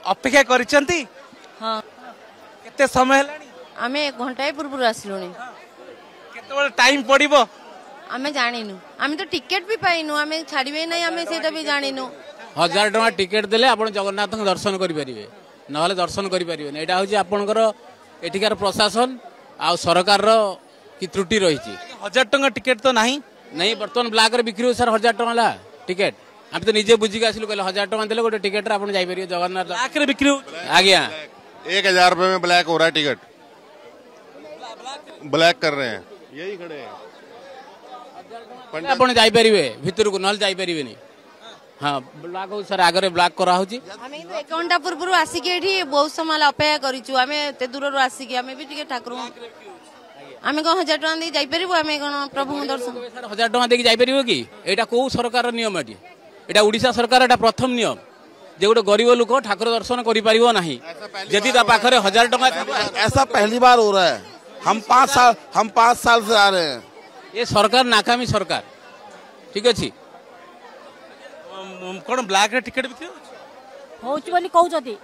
अपेक्षा करिसेंती हाँ केते समय हेलानी आमे एक घंटा पूर्व आसलुनी केते टाइम पड़िबो आमे जानिनु आमे तो टिकेट भी पाइनु आमे छाड़िबे नहीं आमे सेटा भी जानिनु 1000 टका टिकेट देले आपण जगन्नाथ दर्शन करि परिबे नहले दर्शन करि परिबे नै एटा होची आपनकर एठिकार प्रशासन आ सरकार रो की त्रुटि रही 1000 टका टिकेट तो नहीं नहीं बर्तमान ब्लैक रे बिक्री हो सर 1000 टका ला टिकेट हम तो निजे बुझी के आसिलु कहले 1000 टका देले गोटे टिकेट रे आपण जाई परिबे जगन्नाथ ब्लैक रे बिक्री आज्ञा 1000 रुपए में ब्लैक हो रहा है टिकट ब्लैक कर रहे हैं यही खड़े हैं आपण जाई परिबे भितर को नल जाई परिबे नहीं हाँ ब्लैक हो सर आगे ब्लैक करा होची आमे तो एक घंटा पूर्व आसिके एठी बहुत समय अपेक्षा करिछु आमे ते दूर आसिके आमे भी टिके ठाकुर आमे को 1000 टका दे जाई परिबो आमे कोन प्रभु दर्शन सर 1000 टका दे जाई परिबो कि एटा को सरकार नियम एटी एटा ओडिशा सरकार एटा प्रथम नियम जे गोटे गरीब लोक ठाकुर दर्शन करि परिबो नाही जदि ता पाखरे 1000 टका ऐसा पहली बार हो रहा है हम 5 साल से आ रहे हैं ये सरकार नाकामी सरकार ठीक अछि कोन ब्लैक रे टिकेट बिक्री होउची बोली कहउछती